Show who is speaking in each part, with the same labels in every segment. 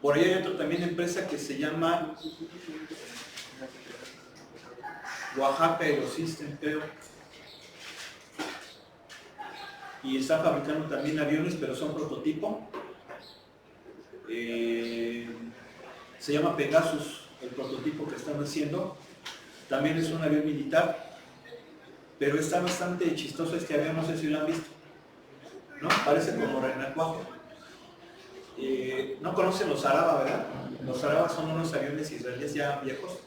Speaker 1: Por ahí hay otra también empresa que se llama Oaxaca Aerosystem, creo. Y está fabricando también aviones, pero son prototipo. Se llama Pegasus, el prototipo que están haciendo. También es un avión militar, pero está bastante chistoso este avión, no sé si lo han visto, ¿no? Parece como renacuajo. No conocen los Araba, ¿verdad? Los Araba son unos aviones israelíes ya viejos,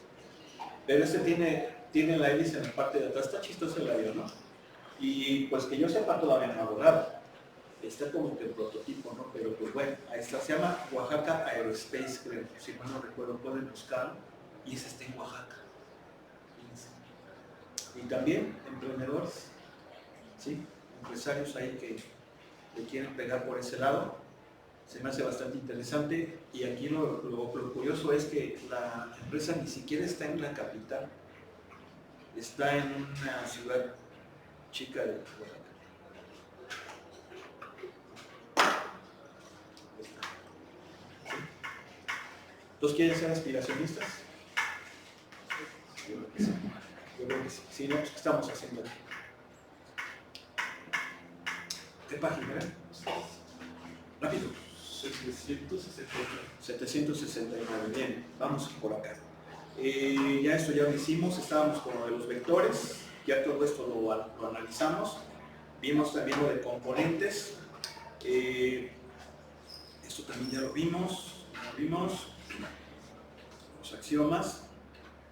Speaker 1: pero este tiene la hélice en la parte de atrás. Está chistoso el avión, ¿no? Y pues que yo sepa todavía no ha volado. Está como que el prototipo, ¿no? Pero pues bueno, ahí está. Se llama Oaxaca Aerospace, creo. Si mal no recuerdo, pueden buscarlo. Y ese está en Oaxaca. Y también emprendedores, ¿sí? Empresarios ahí que le quieren pegar por ese lado. Se me hace bastante interesante. Y aquí lo curioso es que la empresa ni siquiera está en la capital. Está en una ciudad chica de Oaxaca. ¿Todos quieren ser aspiracionistas? Yo creo que sí. Yo creo que sí. Si no, pues ¿qué estamos haciendo aquí? ¿Qué página era? Rápido. 769. Bien, vamos por acá. Ya esto ya lo hicimos, estábamos con lo de los vectores, ya todo esto lo analizamos, vimos también lo de componentes, esto también ya lo vimos, los axiomas.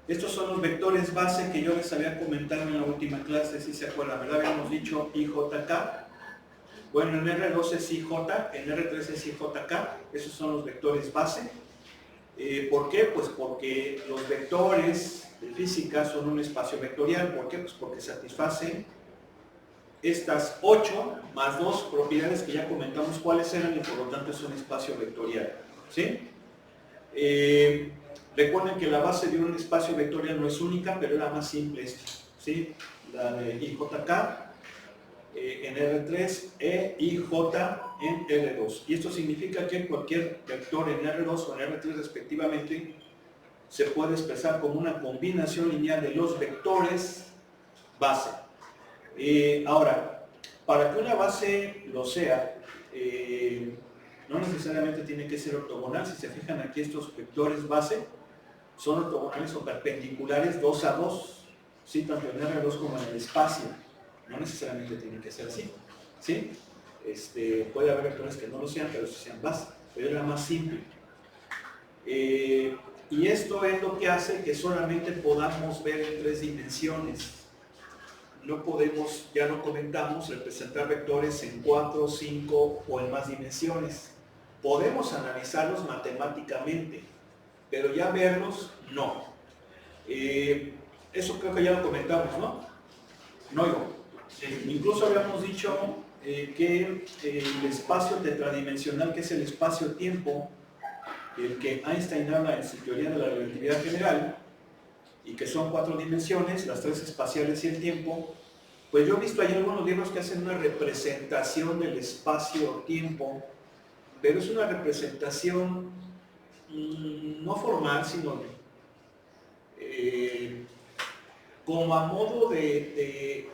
Speaker 1: Estos son los vectores base que yo les había comentado en la última clase, si se acuerdan, ¿verdad? Habíamos dicho IJK. Bueno, en R2 es IJ, en R3 es IJK, esos son los vectores base. ¿Por qué? Pues porque los vectores de física son un espacio vectorial. ¿Por qué? Pues porque satisfacen estas 8 más 2 propiedades que ya comentamos cuáles eran y por lo tanto es un espacio vectorial. ¿Sí? Recuerden que la base de un espacio vectorial no es única, pero es la más simple esta, ¿sí? La de IJK en R3 e IJ en R2. Y esto significa que cualquier vector en R2 o en R3 respectivamente se puede expresar como una combinación lineal de los vectores base. Ahora, para que una base lo sea, no necesariamente tiene que ser ortogonal. Si se fijan aquí, estos vectores base son ortogonales o perpendiculares 2 a 2, ¿sí? Tanto en R2 como en el espacio. No necesariamente tiene que ser así, ¿sí? Puede haber vectores que no lo sean, pero sí sean base, pero es la más simple. Y esto es lo que hace que solamente podamos ver en 3 dimensiones. No podemos, ya lo comentamos, representar vectores en 4, 5 o en más dimensiones. Podemos analizarlos matemáticamente, pero ya verlos, no. Eso creo que ya lo comentamos, ¿no? No oigo. Incluso habíamos dicho que el espacio tetradimensional, que es el espacio-tiempo, el que Einstein habla en su teoría de la relatividad general, y que son 4 dimensiones, las 3 espaciales y el tiempo, pues yo he visto ahí algunos libros que hacen una representación del espacio-tiempo, pero es una representación no formal, sino como a modo de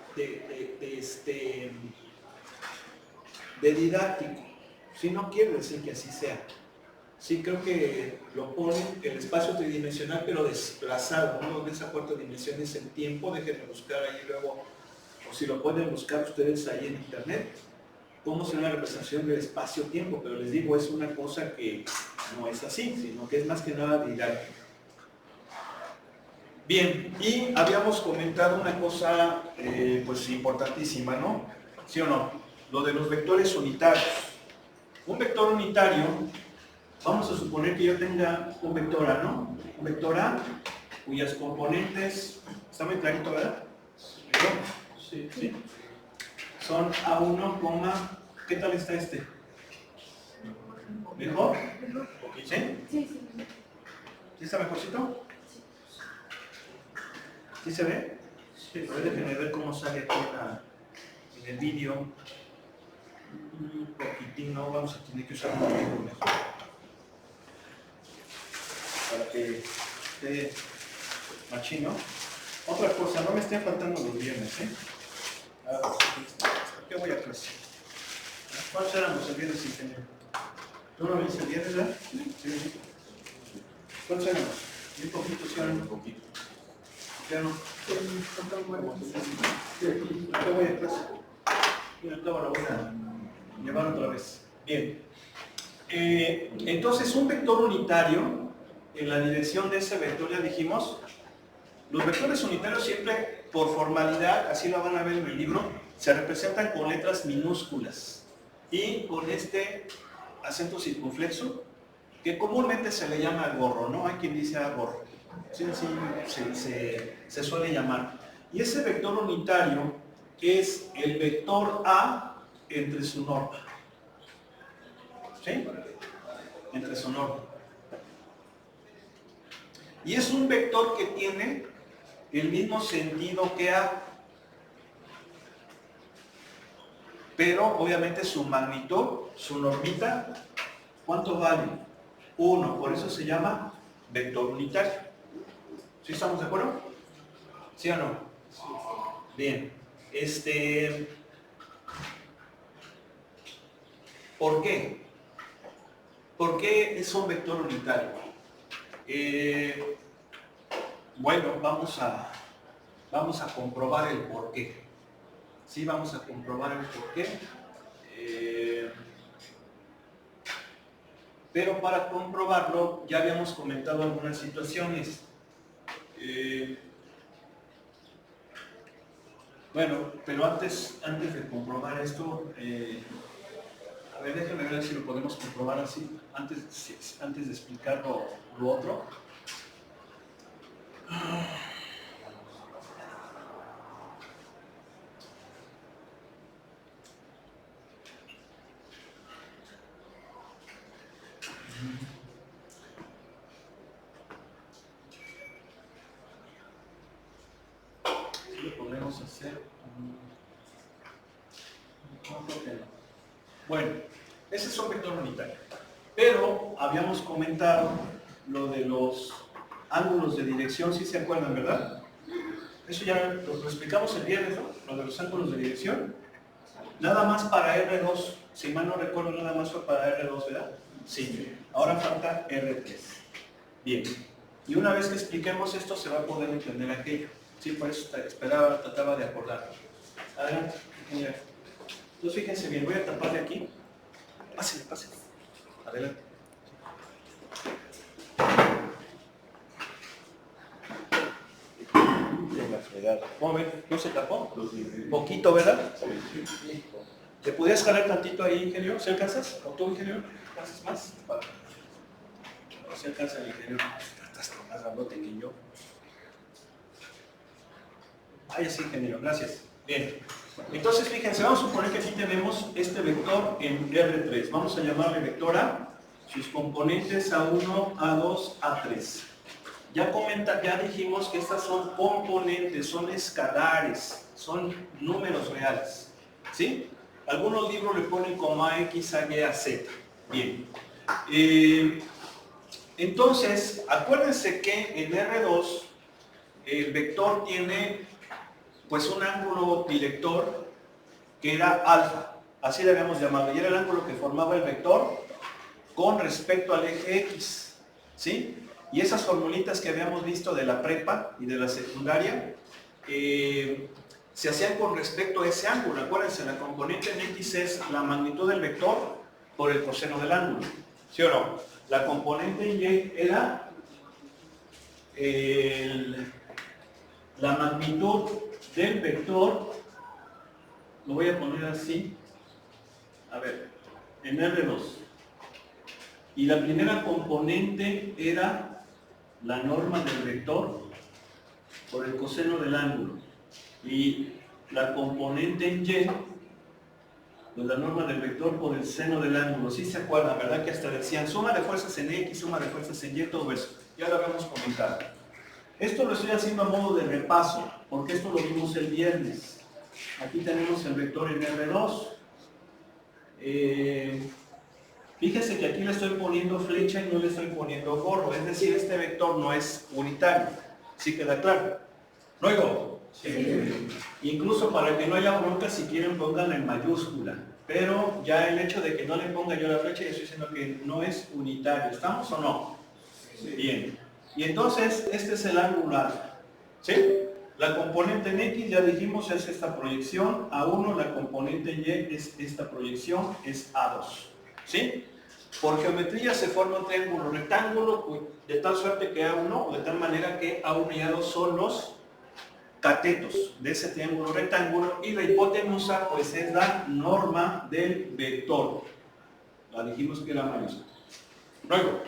Speaker 1: didáctico. Sí, no quiero decir que así sea. Sí, creo que lo ponen el espacio tridimensional, pero desplazado, ¿no? Donde esa 4ª dimensión es el tiempo. Déjenme buscar ahí luego, o si lo pueden buscar ustedes ahí en internet, cómo será la representación del espacio-tiempo. Pero les digo, es una cosa que no es así, sino que es más que nada didáctico. Bien, y habíamos comentado una cosa pues importantísima, ¿no? ¿Sí o no? Lo de los vectores unitarios. Un vector unitario, vamos a suponer que yo tenga un vector A, ¿no? Un vector A cuyas componentes, está muy clarito, ¿verdad? Sí, sí. Son A1, ¿qué tal está este? ¿Mejor? ¿Sí? ¿Sí está mejorcito? ¿Sí se ve? Sí. A ver, déjenme ver cómo sale aquí en el vídeo. Un poquitín, no, vamos a tener que usar un poquito mejor. Para que esté machino. Otra cosa, no me estén faltando los viernes, ¿eh? ¿Por qué voy a clase? ¿Cuántos éramos el viernes, ingeniero? ¿Tú no vienes el viernes, verdad? Sí. ¿Cuántos éramos? Un poquito, sí, un poquito. Ya no. ¿Por qué voy a clase? Mira, ahora voy a llevar otra vez. Bien. Entonces, un vector unitario, en la dirección de ese vector, ya dijimos, los vectores unitarios siempre, por formalidad, así lo van a ver en el libro, se representan con letras minúsculas y con este acento circunflexo, que comúnmente se le llama gorro, ¿no? Hay quien dice gorro. Sí, se suele llamar. Y ese vector unitario es el vector A entre su norma. ¿Sí? Entre su norma. Y es un vector que tiene el mismo sentido que A, pero obviamente su magnitud, su normita, ¿cuánto vale? 1, por eso se llama vector unitario. ¿Sí estamos de acuerdo? ¿Sí o no? Bien. ¿Por qué? ¿Por qué es un vector unitario? Bueno, vamos a comprobar el por qué. Sí, vamos a comprobar el por qué. Pero para comprobarlo, ya habíamos comentado algunas situaciones. Bueno, pero antes de comprobar esto, a ver, déjenme ver si lo podemos comprobar así, antes de explicar lo otro. ¿Sí lo podemos hacer? Bueno, ese es un vector unitario. Pero habíamos comentado lo de los ángulos de dirección, si se acuerdan, ¿verdad? Eso ya lo explicamos el viernes, ¿no? Lo de los ángulos de dirección. Nada más para R2, si mal no recuerdo, nada más fue para R2, ¿verdad? Sí. Ahora falta R3. Bien. Y una vez que expliquemos esto, se va a poder entender aquello. Sí, por eso trataba de acordar. Adelante, ingeniero. Entonces fíjense bien, voy a taparle aquí. Pásale. Adelante. ¿Cómo ven? ¿No se tapó? Poquito, ¿verdad? Sí. ¿Te podías jalar tantito ahí, ingeniero? ¿Se alcanzas? ¿O tú, ingeniero? ¿Alcanzas más? No se alcanza el ingeniero. Estás más grandote que yo. Ahí sí, ingeniero. Gracias. Bien. Entonces, fíjense, vamos a suponer que aquí tenemos este vector en R3. Vamos a llamarle vector A, sus componentes A1, A2, A3. Ya dijimos que estas son componentes, son escalares, son números reales. ¿Sí? Algunos libros le ponen como AX, AY, AZ. Bien. Entonces, acuérdense que en R2 el vector tiene pues un ángulo director que era alfa, así le habíamos llamado, y era el ángulo que formaba el vector con respecto al eje X, ¿sí? Y esas formulitas que habíamos visto de la prepa y de la secundaria se hacían con respecto a ese ángulo. Acuérdense, la componente en X es la magnitud del vector por el coseno del ángulo, ¿sí o no? La componente en Y era la magnitud del vector, lo voy a poner así, a ver, en R2. Y la primera componente era la norma del vector por el coseno del ángulo. Y la componente en Y, pues la norma del vector por el seno del ángulo. Sí se acuerdan, ¿verdad? Que hasta decían suma de fuerzas en X, suma de fuerzas en Y, todo eso. Ya lo habíamos comentado. Esto lo estoy haciendo a modo de repaso, porque esto lo vimos el viernes. Aquí tenemos el vector en R2. Fíjese que aquí le estoy poniendo flecha y no le estoy poniendo gorro, es decir, este vector no es unitario. ¿Sí queda claro? ¿No oigo? Sí. Incluso para que no haya bronca, si quieren pónganla en mayúscula. Pero ya el hecho de que no le ponga yo la flecha, yo estoy diciendo que no es unitario. ¿Estamos o no? Sí. Bien. Y entonces, este es el ángulo alfa. ¿Sí? La componente en X, ya dijimos, es esta proyección. A1, la componente en Y es esta proyección, es A2. ¿Sí? Por geometría se forma un triángulo rectángulo de tal suerte que A1, o de tal manera que A1 y A2 son los catetos de ese triángulo rectángulo, y la hipotenusa pues es la norma del vector. La dijimos que era mayúscula. Luego,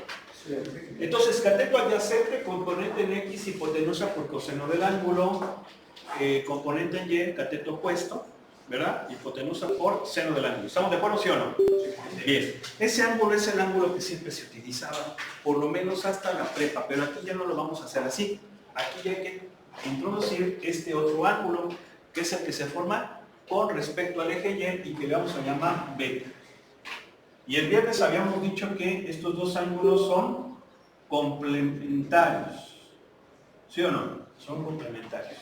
Speaker 1: entonces cateto adyacente, componente en X, hipotenusa por coseno del ángulo, componente en Y, cateto opuesto, ¿verdad? Hipotenusa por seno del ángulo. ¿Estamos de acuerdo, sí o no? Bien. Ese ángulo es el ángulo que siempre se utilizaba, por lo menos hasta la prepa, pero aquí ya no lo vamos a hacer así. Aquí ya hay que introducir este otro ángulo, que es el que se forma con respecto al eje Y y que le vamos a llamar beta. Y el viernes habíamos dicho que estos dos ángulos son complementarios. ¿Sí o no? Son complementarios.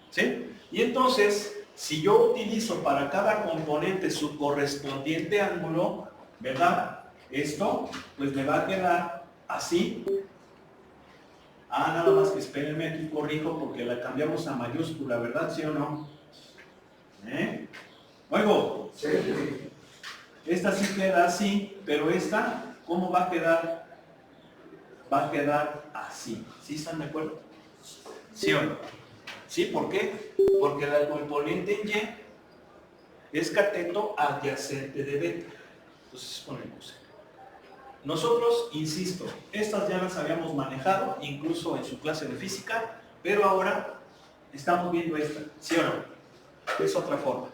Speaker 1: ¿Sí? Y entonces, si yo utilizo para cada componente su correspondiente ángulo, ¿verdad? Esto, pues me va a quedar así. Nada más que espérenme, aquí corrijo porque la cambiamos a mayúscula, ¿verdad? ¿Sí o no? ¿Oigo? Sí. Esta sí queda así, pero esta, ¿cómo va a quedar? Va a quedar así. ¿Sí están de acuerdo? ¿Sí o no? ¿Sí? ¿Por qué? Porque la componente en Y es cateto adyacente de beta. Entonces ponemos. Nosotros, insisto, estas ya las habíamos manejado, incluso en su clase de física, pero ahora estamos viendo esta, ¿sí o no? Es otra forma.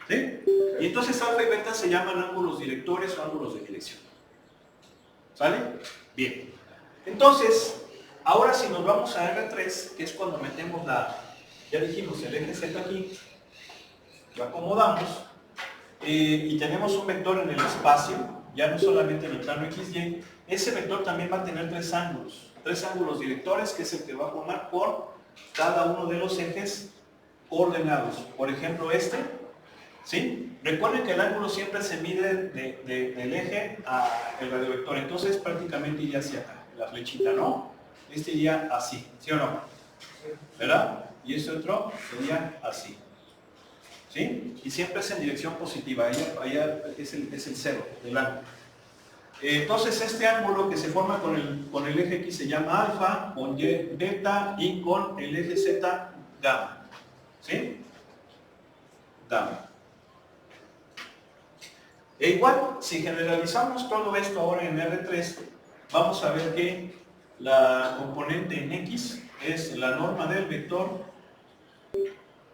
Speaker 1: ¿Sí? Y entonces alfa y beta se llaman ángulos directores o ángulos de dirección. ¿Sale? Bien. Entonces, ahora si nos vamos a R3, que es cuando metemos ya dijimos, el eje Z aquí, lo acomodamos, y tenemos un vector en el espacio, ya no solamente en el plano XY, ese vector también va a tener tres ángulos directores, que es el que va a formar por cada uno de los ejes ordenados. Por ejemplo, este, ¿sí? Recuerden que el ángulo siempre se mide del eje al radiovector, entonces prácticamente iría hacia acá, la flechita, ¿no? Este iría así, ¿sí o no? ¿Verdad? Y este otro sería así. ¿Sí? Y siempre es en dirección positiva, allá es el cero del ángulo. Entonces este ángulo que se forma con el eje X se llama alfa, con Y beta y con el eje Z gamma. ¿Sí? Gamma. E igual, si generalizamos todo esto ahora en R3, vamos a ver que la componente en X es la norma del vector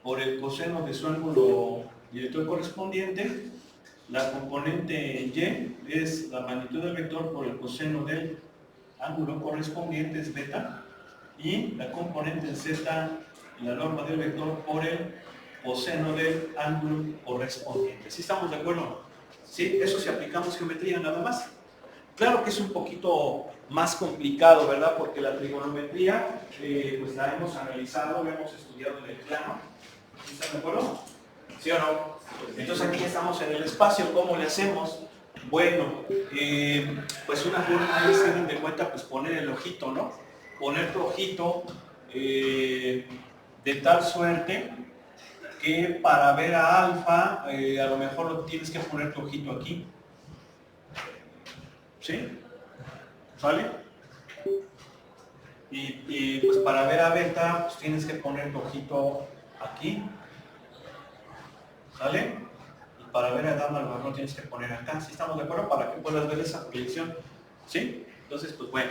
Speaker 1: por el coseno de su ángulo director correspondiente. La componente en Y es la magnitud del vector por el coseno del ángulo correspondiente, es beta. Y la componente en Z, la norma del vector por el coseno del ángulo correspondiente. ¿Sí estamos de acuerdo? ¿Sí? Eso si aplicamos geometría nada más. Claro que es un poquito más complicado, ¿verdad? Porque la trigonometría, pues la hemos analizado, la hemos estudiado en el plano. ¿Sí están de acuerdo? ¿Sí o no? Entonces aquí estamos en el espacio, ¿cómo le hacemos? Bueno, pues una forma es, tienen de cuenta, pues poner el ojito, ¿no? Poner tu ojito de tal suerte que para ver a alfa, a lo mejor tienes que poner tu ojito aquí. ¿Sí? ¿Vale? Y pues para ver a beta, pues tienes que poner tu ojito aquí. ¿Sale? Y para ver a gamma a lo mejor tienes que poner acá. ¿Sí estamos de acuerdo? Para que puedas ver esa proyección. ¿Sí? Entonces, pues bueno,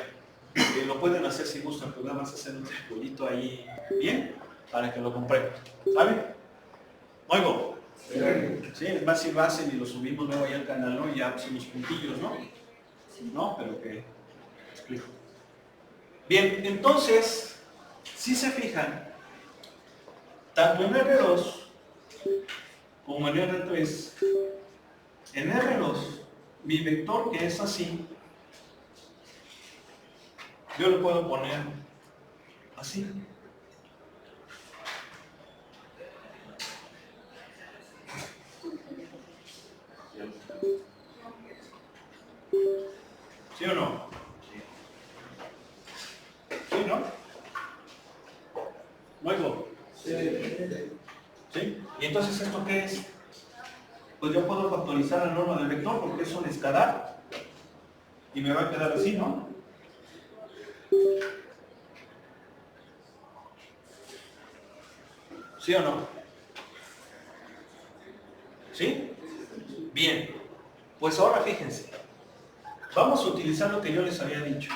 Speaker 1: lo pueden hacer si gustan, pues nada más hacer un circulito ahí bien para que lo comprendan. ¿Sabe? ¿Oigo? Sí, es más si lo hacen y lo subimos luego ahí al canal, ¿no? Y ya pusimos puntillos, ¿no? No, pero que explico. Bien, entonces, si se fijan, tanto en R2 como en R3, En R2, mi vector que es así, yo lo puedo poner así. ¿Sí o no? ¿Sí, no? ¿Luego? Sí. ¿Sí? ¿Y entonces esto qué es? Pues yo puedo factorizar la norma del vector porque es un escalar y me va a quedar así, ¿no? ¿Sí o no? ¿Sí? Bien. Pues ahora fíjense. Vamos a utilizar lo que yo les había dicho.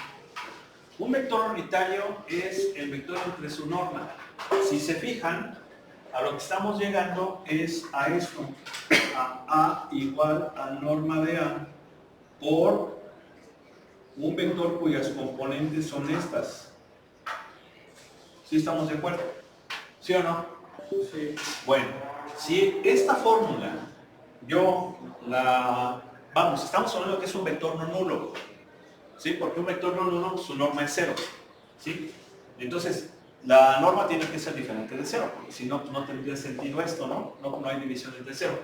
Speaker 1: Un vector unitario es el vector entre su norma. Si se fijan, a lo que estamos llegando es a esto. A A igual a norma de A por un vector cuyas componentes son estas. ¿Sí estamos de acuerdo? ¿Sí o no? Sí. Bueno, si esta fórmula yo la... Vamos, estamos hablando que es un vector no nulo. ¿Sí? Porque un vector no nulo, su norma es 0. ¿Sí? Entonces, la norma tiene que ser diferente de 0, porque si no, no tendría sentido esto, ¿no? No hay divisiones de 0.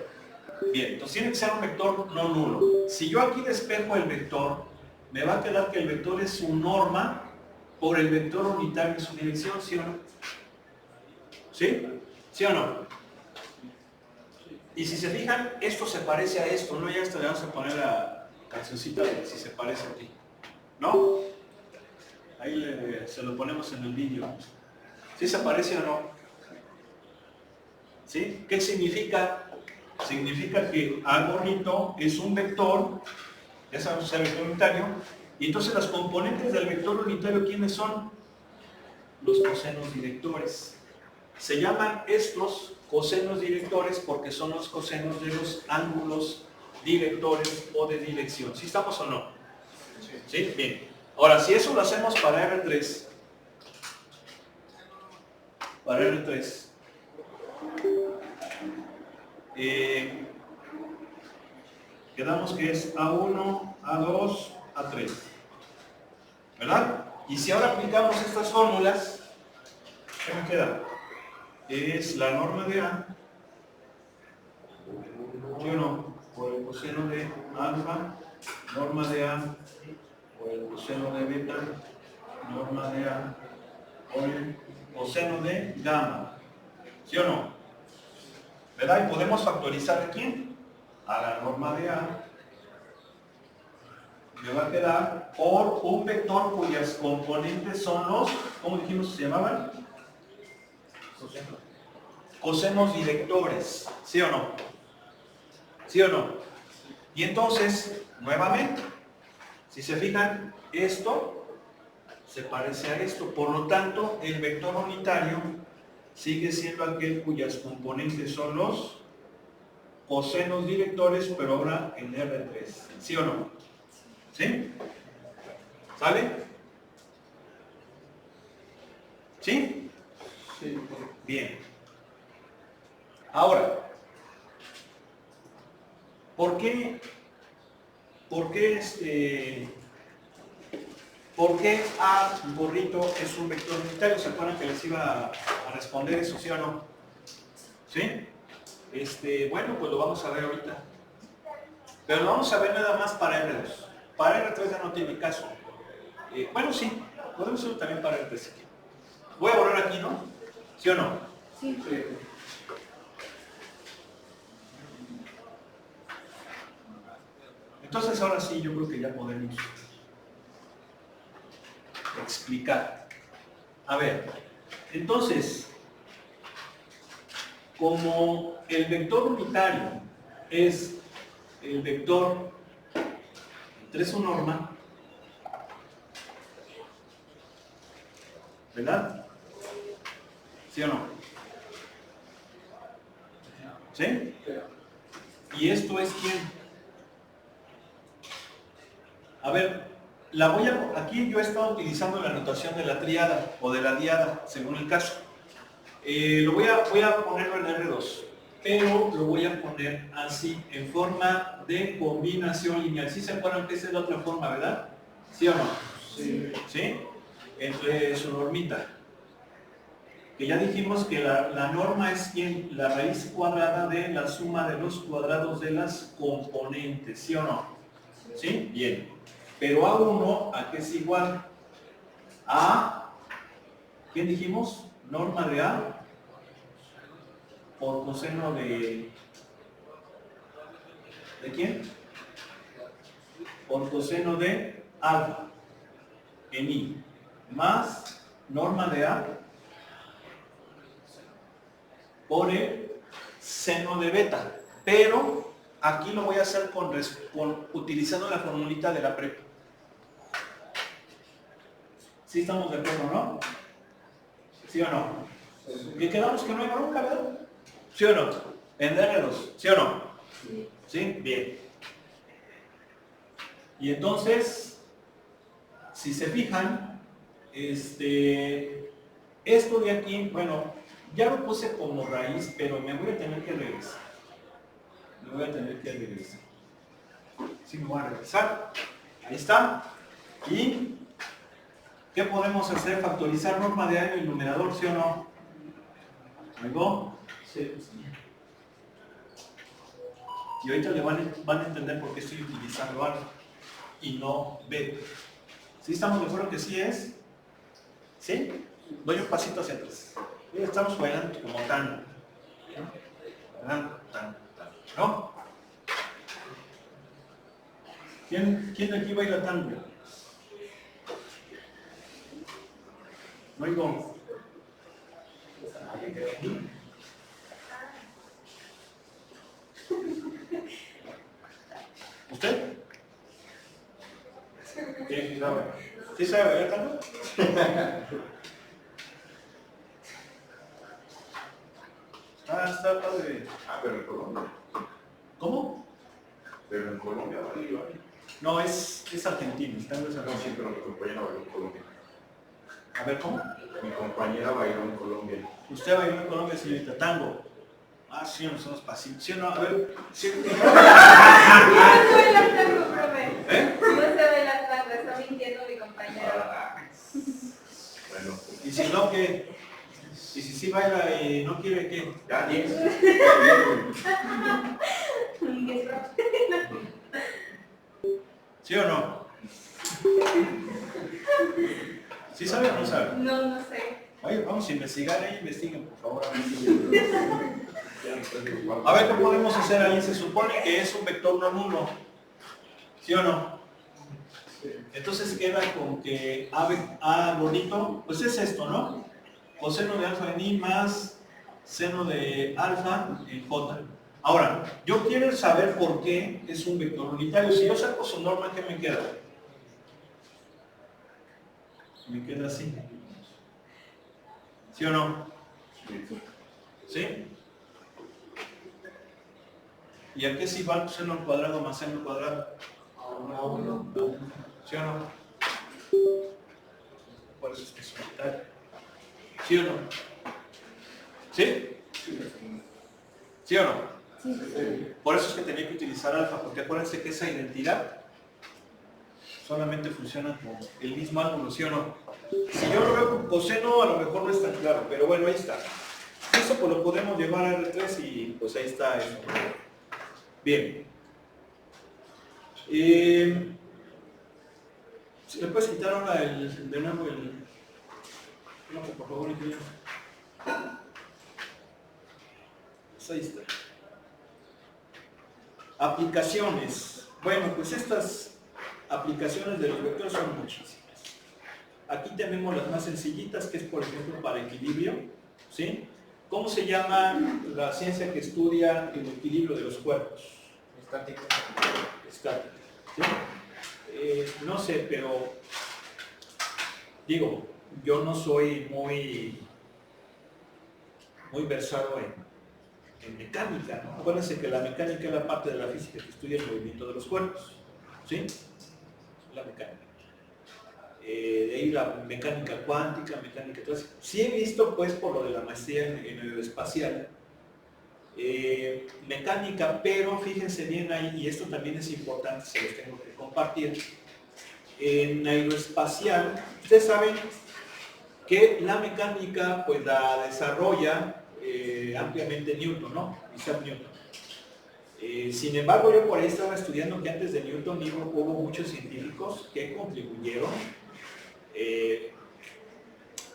Speaker 1: Bien, entonces tiene que ser un vector no nulo. Si yo aquí despejo el vector, me va a quedar que el vector es su norma por el vector unitario en su dirección, ¿sí o no? ¿Sí? ¿Sí o no? Y si se fijan, esto se parece a esto, ¿no? Ya esto le vamos a poner la cancioncita de si se parece a ti, ¿no? Ahí se lo ponemos en el vídeo. ¿Sí se parece o no? ¿Sí? ¿Qué significa? Significa que A bonito es un vector, ya sabemos el vector unitario, y entonces las componentes del vector unitario, ¿quiénes son? Los cosenos directores. Se llaman estos cosenos directores porque son los cosenos de los ángulos directores o de dirección. ¿Sí estamos o no? ¿Sí? Bien. Ahora, si eso lo hacemos para R3, quedamos que es A1, A2, A3. ¿Verdad? Y si ahora aplicamos estas fórmulas, ¿qué me queda? Es la norma de A, ¿sí o no? Por el coseno de alfa, norma de A, por el coseno de beta, norma de A, por el coseno de gamma. ¿Sí o no? ¿Verdad? Y podemos factorizar a quién? A la norma de A. Me va a quedar por un vector cuyas componentes son los, ¿cómo dijimos que se llamaban? Cosenos directores. ¿Sí o no? ¿Sí o no? Y entonces, nuevamente, si se fijan, esto se parece a esto. Por lo tanto, el vector unitario sigue siendo aquel cuyas componentes son los cosenos directores, pero ahora en R3. ¿Sí o no? ¿Sí? ¿Sale? ¿Sí? Sí. Bien. Ahora, ¿por qué A gorrito es un vector unitario? ¿Se acuerdan que les iba a responder eso, sí o no? ¿Sí? Bueno, pues lo vamos a ver ahorita. Pero lo vamos a ver nada más para R2. Para R3 ya no tiene caso. Bueno, sí, podemos hacerlo también para R3. Voy a borrar aquí, ¿no? ¿Sí o no? Sí. Entonces ahora sí, yo creo que ya podemos explicar. A ver, entonces, como el vector unitario es el vector entre su norma, ¿verdad? ¿Sí o no? ¿Sí? ¿Y esto es quién? A ver, aquí yo he estado utilizando la notación de la tríada o de la diada, según el caso. Voy a ponerlo en R2. pero lo voy a poner así, en forma de combinación lineal. ¿Sí se acuerdan que esa es la otra forma, verdad? ¿Sí o no? Sí. ¿Sí? Entre su normita. Que ya dijimos que la norma es la raíz cuadrada de la suma de los cuadrados de las componentes, ¿sí o no? ¿Sí? Bien. Pero A1, ¿a qué es igual? A, ¿quién dijimos? Norma de A por coseno ¿de quién? Por coseno de alfa en I, más norma de A por el seno de beta. Pero aquí lo voy a hacer utilizando la formulita de la prepa. ¿Sí estamos de acuerdo, no? ¿Sí o no? ¿Y quedamos que no hay bronca, verdad? ¿Sí o no? En R2, ¿sí o no? ¿Sí? Bien. Y entonces, si se fijan, esto de aquí, bueno, ya lo puse como raíz, pero me voy a tener que regresar. Sí, me voy a regresar. Ahí está. ¿Y qué podemos hacer? Factorizar norma de A en el numerador, ¿sí o no? ¿Algo? Sí. Y ahorita van a entender por qué estoy utilizando A y no B. ¿Sí estamos de acuerdo que sí es? ¿Sí? Doy un pasito hacia atrás. Estamos jugando como tan. ¿No? ¿Quién de aquí baila tango? No oigo. ¿Usted? Sí sabe. ¿Sí sabe bailar tango? Está padre.
Speaker 2: Pero en Colombia.
Speaker 1: ¿Cómo?
Speaker 2: Pero en Colombia vale.
Speaker 1: No, es argentino. Está en
Speaker 2: No, sí, pero mi compañera bailó en Colombia.
Speaker 1: A ver, ¿cómo?
Speaker 2: Mi compañera bailó en Colombia.
Speaker 1: ¿Usted bailó en Colombia, señorita? Tango. Ah, sí, no somos pacientes. ¿Sí o no? A ver. ¿Sí?
Speaker 3: No se baila tango, profe.
Speaker 1: ¿Eh?
Speaker 3: No se baila tango, está mintiendo mi compañero.
Speaker 2: Bueno.
Speaker 1: ¿Y si no, qué? ¿Y si sí baila y no quiere, qué?
Speaker 2: Ya, 10.
Speaker 1: ¿Sí o no? ¿Sí sabe o no sabe?
Speaker 3: No, no sé.
Speaker 1: Oye, vamos a investigar ahí, investiguen, por favor. A ver qué podemos hacer ahí. Se supone que es un vector no nulo. ¿Sí o no? Entonces queda con que A bonito, pues es esto, ¿no? Coseno de alfa en I más seno de alfa en J. Ahora, yo quiero saber por qué es un vector unitario. Si yo saco su norma, ¿qué me queda? Me queda así. ¿Sí o no? ¿Sí? ¿Y a qué es igual seno al cuadrado más seno al cuadrado? A 1. ¿Sí o no? Por eso es que es unitario. ¿Sí o no? ¿Sí? ¿Sí o no? Sí. Por eso es que tenía que utilizar alfa, porque acuérdense que esa identidad solamente funciona con el mismo ángulo, ¿sí o no? Si yo lo veo con coseno, a lo mejor no es tan claro, pero bueno, ahí está. Eso pues lo podemos llevar a R3 y pues ahí está eso. Bien. Si le puedes quitar ahora de nuevo el... No, por favor, ingeniero. Pues ahí está. Aplicaciones. Bueno, pues estas aplicaciones de los vectores son muchísimas. Aquí tenemos las más sencillitas, que es por ejemplo para equilibrio, ¿sí? ¿Cómo se llama la ciencia que estudia el equilibrio de los cuerpos?
Speaker 4: Estática.
Speaker 1: Estática. ¿Sí? No sé, pero digo, yo no soy muy versado en mecánica, ¿no? Acuérdense que la mecánica es la parte de la física que estudia el movimiento de los cuerpos, ¿sí? La mecánica. De ahí la mecánica cuántica, mecánica clásica. Sí he visto, pues, por lo de la maestría en aeroespacial, mecánica, pero fíjense bien ahí, y esto también es importante, se los tengo que compartir. En aeroespacial, ustedes saben que la mecánica pues la desarrolla ampliamente Newton, ¿no? Isaac Newton. Sin embargo, yo por ahí estaba estudiando que antes de Newton hubo muchos científicos que contribuyeron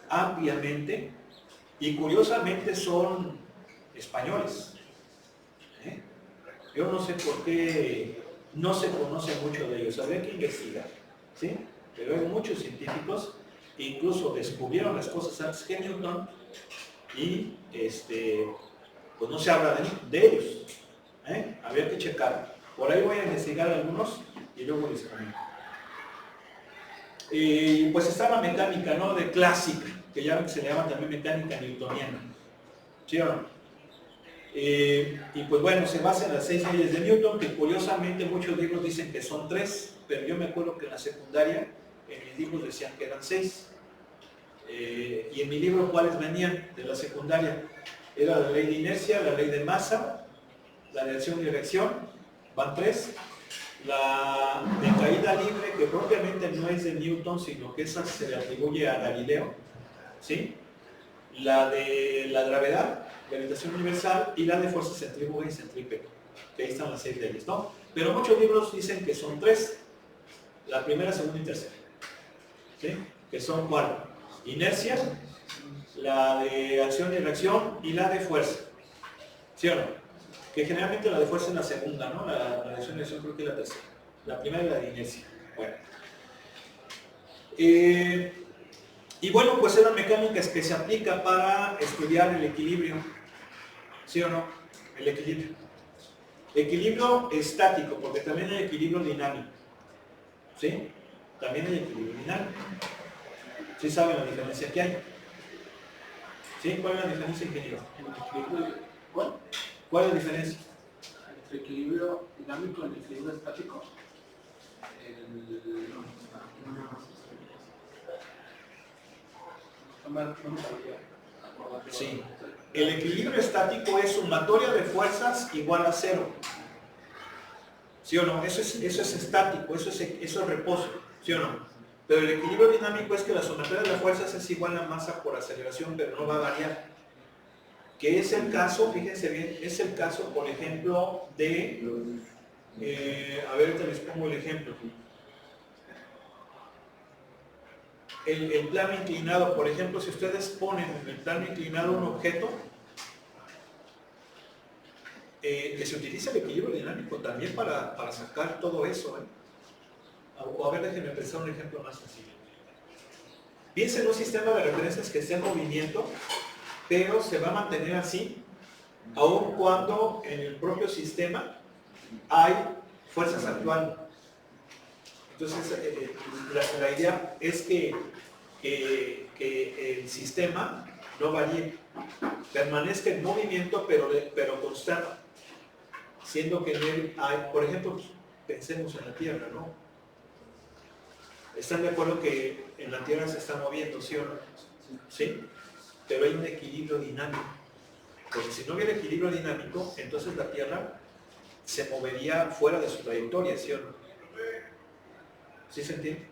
Speaker 1: ampliamente, y curiosamente son españoles. Yo no sé por qué no se conoce mucho de ellos, habría que investigar, ¿sí? Pero hay muchos científicos que incluso descubrieron las cosas antes que Newton y pues no se habla de ellos. Habría que checar. Por ahí voy a investigar algunos y luego les comento. Pues está la mecánica, ¿no? De clásica, que ya se le llama también mecánica newtoniana. ¿Sí o no? Y pues bueno, se basa en las 6 leyes de Newton, que curiosamente muchos libros dicen que son 3, pero yo me acuerdo que en la secundaria, en mis libros decían que eran 6. Y en mi libro, ¿cuáles venían de la secundaria? Era la ley de inercia, la ley de masa, la de acción y reacción, van 3. La de caída libre, que propiamente no es de Newton, sino que esa se le atribuye a Galileo, ¿sí? La de la gravedad, gravitación universal, y la de fuerza centrífuga y centrípeta, que ahí están las 6 leyes, ¿no? Pero muchos libros dicen que son 3, la primera, segunda y tercera, ¿sí? Que son ¿cuál? Inercia, la de acción y reacción y la de fuerza, ¿sí o no? Que generalmente la de fuerza es la segunda, ¿no? La de acción y reacción creo que es la tercera. La primera es la de inercia. Bueno. Y bueno, pues es la mecánica que se aplica para estudiar el equilibrio, ¿sí o no? El equilibrio. Equilibrio estático, porque también hay equilibrio dinámico, ¿sí? También hay equilibrio dinámico. ¿Sí saben la diferencia que hay? ¿Sí? ¿Cuál es la diferencia, ingeniero? ¿Cuál es la diferencia?
Speaker 4: Entre equilibrio dinámico y equilibrio estático.
Speaker 1: Sí. El equilibrio estático es sumatoria de fuerzas igual a 0. ¿Sí o no? Eso es estático, eso es reposo. ¿Sí o no? Pero el equilibrio dinámico es que la sumatoria de las fuerzas es igual a masa por aceleración, pero no va a variar. Que es el caso, fíjense bien, es el caso, por ejemplo, de... a ver, ahorita les pongo el ejemplo. El plano inclinado, por ejemplo, si ustedes ponen en el plano inclinado un objeto, que se utiliza el equilibrio dinámico también para sacar todo eso. O a ver, déjenme pensar un ejemplo más sencillo. Piensen en un sistema de referencias que esté en movimiento, pero se va a mantener así, aun cuando en el propio sistema hay fuerzas actuando. Entonces, la idea es que el sistema no varíe, permanezca en movimiento, pero constante, siendo que en él hay, por ejemplo, pensemos en la Tierra, ¿no? ¿Están de acuerdo que en la Tierra se está moviendo, sí o no? ¿Sí? Pero hay un equilibrio dinámico, porque si no hubiera equilibrio dinámico, entonces la Tierra se movería fuera de su trayectoria, ¿sí o no? ¿Sí se entiende?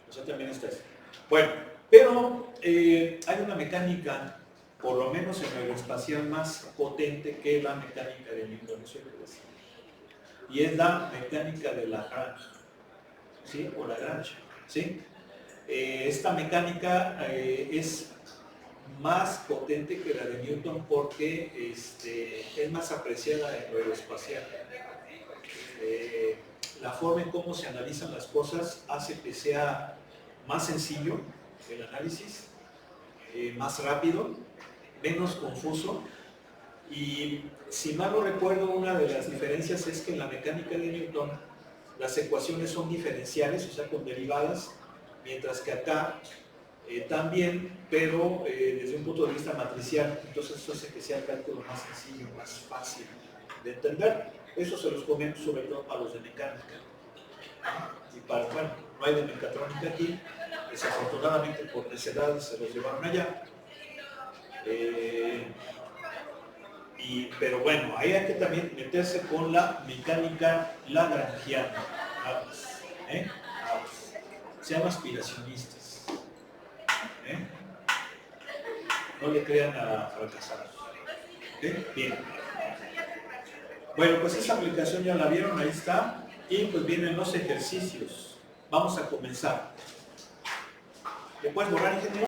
Speaker 1: O sea, también está eso. Bueno, pero hay una mecánica, por lo menos en aeroespacial, más potente que la mecánica de Newton, eso es lo que decía. Y es la mecánica de Lagrange, ¿sí? O Lagrange, ¿sí? Esta mecánica es más potente que la de Newton porque es más apreciada en lo aeroespacial. La forma en cómo se analizan las cosas hace que sea más sencillo el análisis, más rápido, menos confuso, y si mal no recuerdo, una de las diferencias es que en la mecánica de Newton las ecuaciones son diferenciales, o sea, con derivadas, mientras que acá también, pero desde un punto de vista matricial. Entonces eso hace que sea el cálculo más sencillo, más fácil de entender. Eso se los comento sobre todo para los de mecánica. Y para, bueno, no hay de mecatrónica aquí, desafortunadamente por necedades se los llevaron allá. Pero bueno, ahí hay que también meterse con la mecánica lagrangiana. Aguas, aguas. Sean aspiracionistas. No le crean a fracasar. Bien. Bueno, pues esa aplicación ya la vieron, ahí está. Y pues vienen los ejercicios. Vamos a comenzar. ¿Le puedes borrar, ingeniero?